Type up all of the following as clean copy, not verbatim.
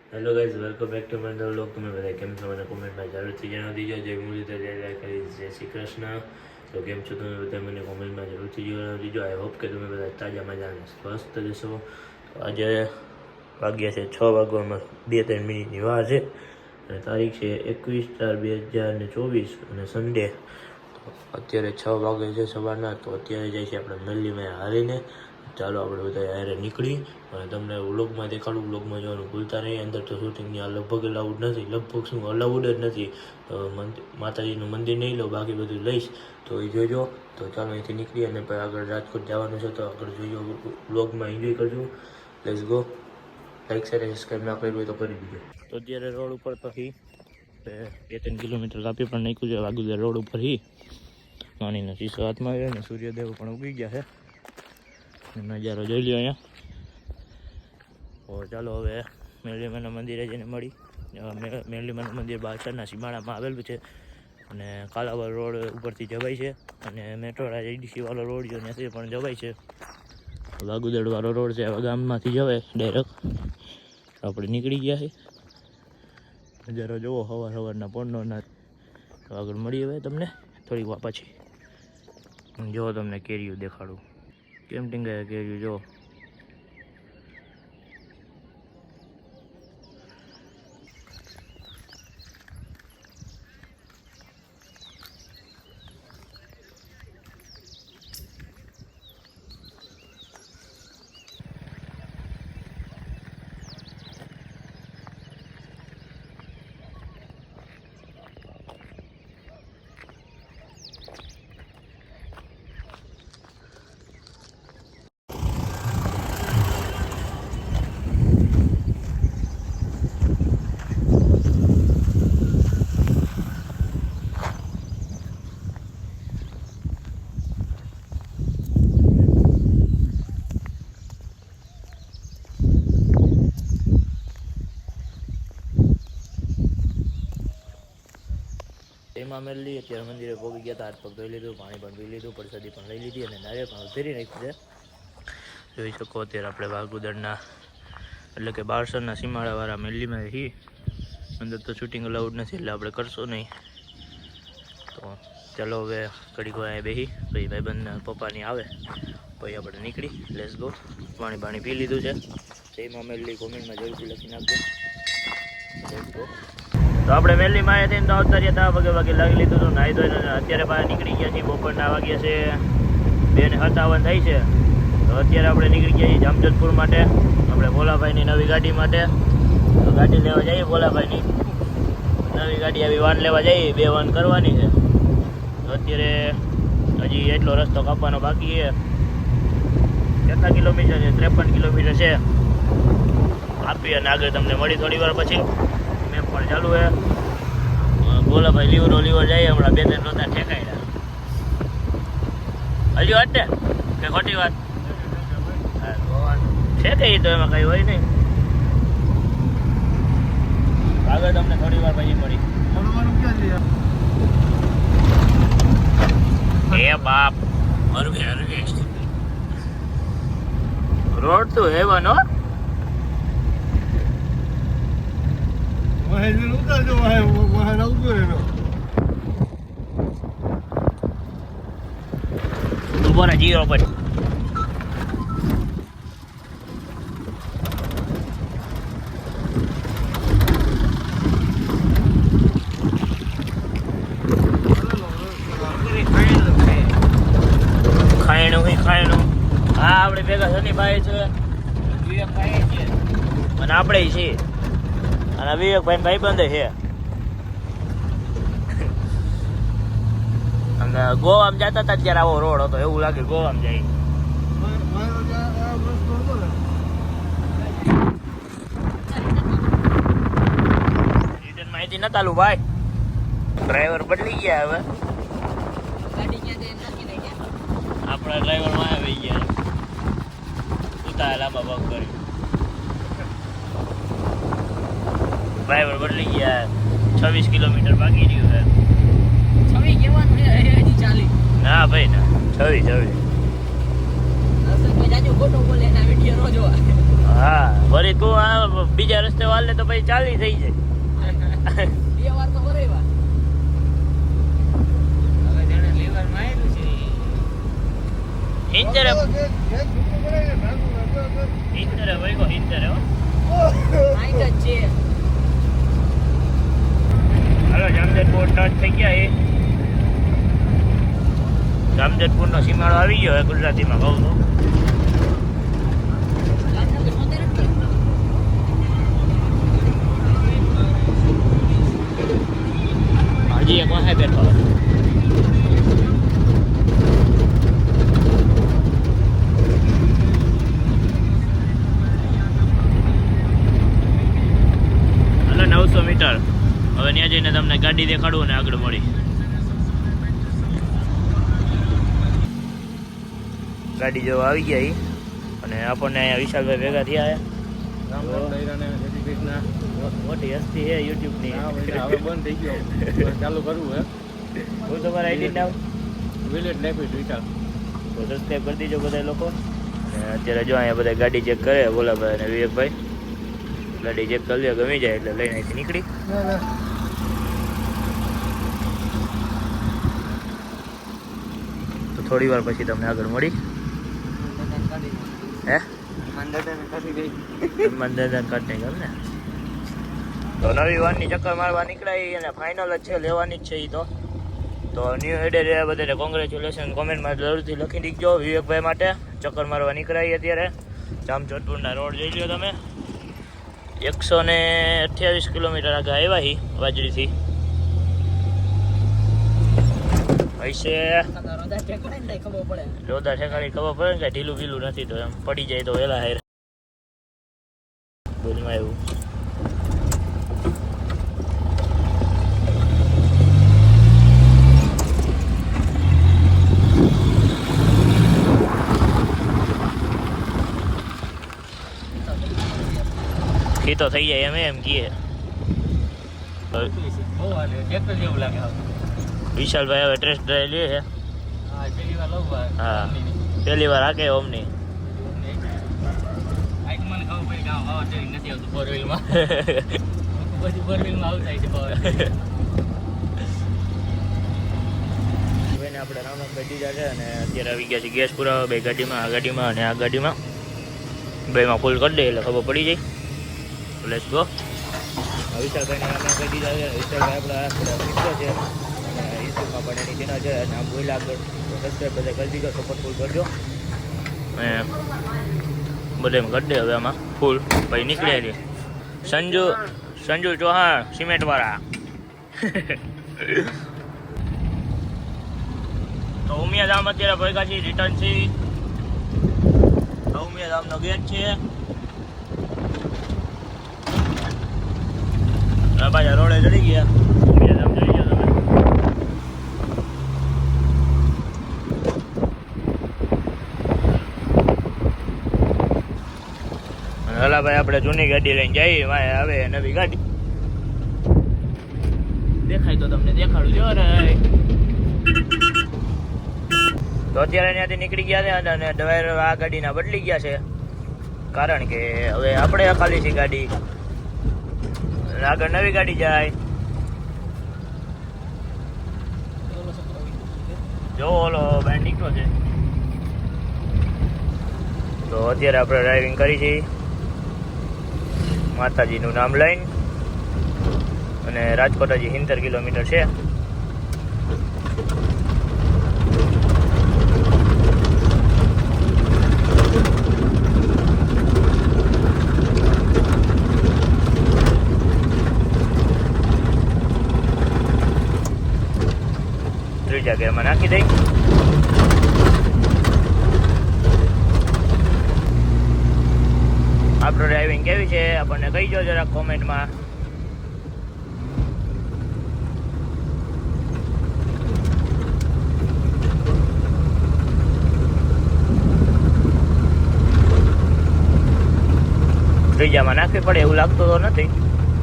Hello guys, welcome back to my નવો vlog. તમે બધા કેમ છો મને કોમેન્ટમાં જરૂરથી જણાવી દેજો. જય મુરલીધર, જય દ્વારકાધીશ, જય શ્રી કૃષ્ણ. તો કેમ છો તમે બધા મને કોમેન્ટમાં જરૂરથી જણાવી દેજો. આઈ હોપ કે તમે બધા તાજા મજાને સ્વસ્થ રહેશો. તો આજે વાગ્યા છે 6 વાગવામાં 2-3 મિનિટની વાર છે અને તારીખ છે 21/4/2024 અને સન્ડે. અત્યારે 6 વાગે છે સવારના. તો અત્યારે જાય છે આપણે મેલ્લીમાં હારીને. ચાલો આપણે બધા હારે નીકળી અને તમને વ્લોગમાં દેખાડું. વ્લોગમાં જવાનું ભૂલતા નહીં. અંદર તો શૂટિંગની આ લગભગ અલાઉડ નથી. લગભગ શું અલાઉડ જ નથી. માતાજીનું મંદિર નહીં લો, બાકી બધું લઈશ તો એ જોજો. તો ચાલો અહીંથી નીકળી અને પછી આગળ રાજકોટ જવાનું છે. તો આગળ જોજો, વ્લોગમાં એન્જોય કરજો. Let's go. Like share subscribe ના કર્યું હોય તો કરી દીજો. તો અત્યારે રોડ ઉપર પછી 2-3 કિલોમીટર કાપી પણ નાખ્યું છે વાગુદર રોડ ઉપર. પાણીનો શીશો હાથમાં આવ્યો અને સૂર્યદેવ પણ ઉગી ગયા છે. નજારો જોઈ લ્યો અહીંયા. તો ચાલો હવે મેરલીમાના મંદિરે જઈને મળી. મેરલીમાનું મંદિર બાદશાહના સીમાડામાં આવેલું છે અને કાલાવડ રોડ ઉપરથી જવાય છે અને મેટ્રોળા જેડીસી વાળો રોડ જો ત્યાંથી પણ જવાય છે. વાગુદડ વાળો રોડ છે, હવે ગામમાંથી જવાય ડાયરેક્ટ. આપણે નીકળી ગયા છે. નજારો જુઓ સવારના પોળનો. તો આગળ મળી હવે તમને થોડીક વાર પછી. જો તમને કેરીયું દેખાડું કેમ ટીંગાય કેરીયું જો. એમાં મેળવી અત્યારે મંદિરે પહોંચી ગયા હતા. હાથ પગ ધોઈ લીધું, પાણી પણ પી લીધું, પ્રસાદી પણ લઈ લીધી અને નારિયેળ પણ ફેરી નાખ્યું છે. જોઈ શકો અત્યારે આપણે વાઘુદરના એટલે કે બારસરના સીમાડાવાળા મેલ્લીમાં છીએ. અંદર તો શૂટિંગ અલાઉડ નથી એટલે આપણે કરશો નહીં. તો ચાલો હવે ઘડીક વાર બેસી પછી ભાઈબંધના પપ્પાની આવે પછી આપણે નીકળી. Let's go. પાણી પી લીધું છે. એમાં મેલ્લી કોમેન્ટમાં જરૂરથી લખી નાખજો. Let's go. તો આપણે વહેલી માં આવ્યા તો આવતા રહ્યા હતા. વગે લાગી લીધું હતું, નાહી ધોઈને અત્યારે બહાર નીકળી ગયા છીએ. બપોરના વાગ્યા છે 2:57 થાય છે. તો અત્યારે આપણે નીકળી ગયા છીએ જામજોધપુર માટે, આપણે ભોલાભાઈની નવી ગાડી માટે. તો ગાડી લેવા જઈએ ભોલાભાઈની નવી ગાડી આવી. વાન લેવા જઈએ, 2 વાન કરવાની છે. તો અત્યારે હજી એટલો રસ્તો કાપવાનો બાકી છે. કેટલા કિલોમીટર છે? 53 કિલોમીટર છે. આપી અને આગળ તમને મળી થોડી વાર પછી. મેપ પણ ચાલુ હે. ભોલાભાઈ લીવર જાય હમણાં 2-3 રોતા ઠેકાયડા. હજી વાત ને કે ખોટી વાત છે કે તો એમાં કઈ હોય નહીં. આગળ તમને થોડી વાર પછી મળી. એ બાપ હરવે રોડ તો હેવન હો. બોરા જીરો પર ખાયણું. હા આપણે ભેગા શનિભાઈ છે, વિવેકભાઈ છે અને આપણે છીએ. અને વિવેકભાઈ ભાઈબંધ છે. અને ગોવામાં જતા હતા ત્યારે આવો રોડ હતો એવું લાગે ગોવામાં જાય. રિટર્ન માહિતી નતા લું ભાઈ. ડ્રાઈવર બદલી ગયા હવે. આપણા ડ્રાઈવર માં આવી ગયા. ઉતા લાંબા પગ કરી ડ્રાઈવર બદલી ગયા. 26 કિલોમીટર બાકી રહ્યું છે. 26 કેવાનું છે હજી 40. ના ભાઈ ના 26. જાજુ ખોટો બોલે ના વિડિયો નો જોવા. હા વળી તું આ બીજા રસ્તે વાલે તો પછી ચાલી થઈ જાય. બે વાર તો કરેવા. હવે જેને લીવર માર્યું છે હિંચરે ભાઈ કો હિંચરે હો આઈ જ છે. હાલો જામજોધપુર ટચ થઈ ગયા. એ જામજોધપુર નો સીમાડો આવી ગયો ગુજરાતીમાં કહું તો. હજી એક વાહે બેઠો. હાલો 900 મીટર. હવે ત્યાં જઈને તમને ગાડી દેખાડું ને આગળ મળી. ગાડી જો આવી ગયા ઈ અને આપણને અહીંયા વિશાલભાઈ ભેગા થયા. મોટી હસ્તી છે યુટ્યુબ ની. હવે બંધ થઈ ગયો, ચાલુ કરવું હે. હું તમારા આઈડી નામ વિલેજ લેફ્ટ વિચાર તો સબસ્ક્રાઈબ કરી દીજો બધા લોકો. અને અત્યારે જો અહીંયા બધા ગાડી ચેક કરે ભોલાભાઈ અને વિવેકભાઈ. ગાડી ચેક કરી લે, ગમી જાય એટલે લઈને અહીંથી નીકળી. તો થોડી વાર પછી તમને આગળ મળી. હે મંદન કાઢને ગમ ને. તો નવી વારની ચક્કર મારવા નીકળાય અને ફાઇનલ જ છે, લેવાની જ છે એ તો ન્યૂ એડે બધાને કોંગ્રેચ્યુલેશન કોમેન્ટમાં જરૂરથી લખી દીજો. વિવેકભાઈ માટે ચક્કર મારવા નીકળાય અત્યારે જામજોધપુરના રોડ જોઈ લો તમે. 128 કિલોમીટર આગળ આવ્યા હી વાજરીથી. હશે રોદા ઠેકાણી ખબર પડે ને કે ઢીલું ગીલું નથી તો એમ પડી જાય તો વેલા હેર બોલમાં એવું. ખીતો થઈ જાય એમ કીએ. જેવું લાગે. વિશાલભાઈ હવે ટેસ્ટ ડ્રાઈવ લે છે. પેલી વાર લઉં હા પહેલી વાર આકે ઓમની. મને ખબર પડી કે હવા ટ્રેન નથી આવતું 4 વ્હીલમાં. પછી 4 વ્હીલમાં આવું થાય છે પાવર. આપણે રામનાથભાઈ દીધા છે અને અત્યારે આવી ગયા છે ગેસ પુરાવા બે ગાડીમાં, આ ગાડીમાં અને આ ગાડીમાં. બેમાં ફૂલ કરી દે એટલે ખબર પડી જાય. Let's go. વિશાલભાઈને રામનાથભાઈ દીધા છે. વિશાલભાઈ આપણા મિત્ર છે અને યુટ્યુબમાં પણ એની ચેનલ છે. નામ બોલ્યા આગળ સબસ્ક્રાઈબ બધા કરી દીધો, સપોર્ટ ફૂલ કરજો અને બધે કરી દે હવે આમાં ફૂલ. પછી નીકળે સંજુ ચૌહાણ સિમેન્ટવાળા. તો ઉમિયાધામ અત્યારે ભેગા છીએ, રિટર્ન છે. ઉમિયાધામનો ગેટ છે. પાછા રોડે ચડી ગયા. ઉમિયાધામ જોઈ ગયા તમે. હલાભાઈ આપણે જૂની ગાડી લઈને જઈએ, વાય આવે નવી ગાડી દેખાય તો તમને દેખાડું જો રે. તો અત્યારે ત્યાંથી નીકળી ગયા છે અને ડ્રાઈવર આ ગાડીના બદલી ગયા છે, કારણ કે હવે આપણે ખાલી છે ગાડી, આગળ નવી ગાડી જાય. જો ઓલો બેન્ડ નીકળો છે. તો અત્યારે આપણે ડ્રાઇવિંગ કરી છે માતાજીનું નામ લઈને અને રાજકોટ હજી 70 કિલોમીટર છે. ત્રીજા ગેરમાં નાખી દઈ. આપણું ડ્રાઇવિંગ કેવી છે આપણને કહીજો જરા કોમેન્ટમાં. ત્રીજામાં નાખવી પડે એવું લાગતું તો નથી,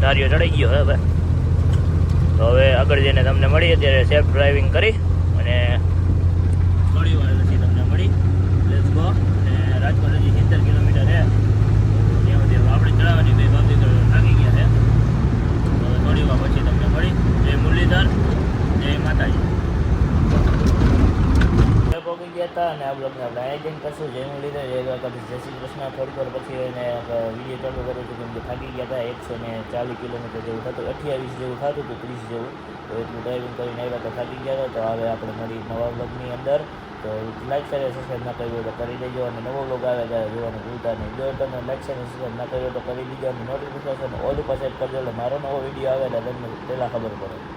ધાર્યો ચડાઈ ગયો હવે. તો હવે આગળ જઈને તમને મળી, અત્યારે સેફ ડ્રાઇવિંગ કરી અને થોડી વાર પછી તમને મળી. Let's go. અને રાજકોટ હજી 70 કિલોમીટર છે. પહોંચી ગયા હતા અને આ બ્લોગને આપણે આયોજન કરશું જય મુરલીધર જય દ્વારકાધીશ જય શ્રી કૃષ્ણ. થોડીક વાર પછી એને વિડીયો ચાલુ કર્યો હતો કેમ કે થાકી ગયા હતા. 140 કિલોમીટર જેવું થતું, 28 જેવું થતું હતું, 30 જેવું. તો એટલું ડ્રાઇવિંગ કરીને આવ્યા તો થાકી ગયા હતા. તો હવે આપણે મળી નવા બ્લોગની અંદર. તો લાઈક શેર સબસ્ક્રાઈબ ના કર્યું તો કરી દેજો અને નવો બ્લોગ આવે ત્યારે જોવાનું ભૂલતા નહીં. જો તમે લાઈક શેર સબસ્ક્રાઈબ ના કર્યો તો કરી દેજો અને નોટિફિકેશન ઓલ ઉપર સેટ કરજો એટલે મારો નવો વિડીયો આવે એટલે તમને પહેલાં ખબર પડે.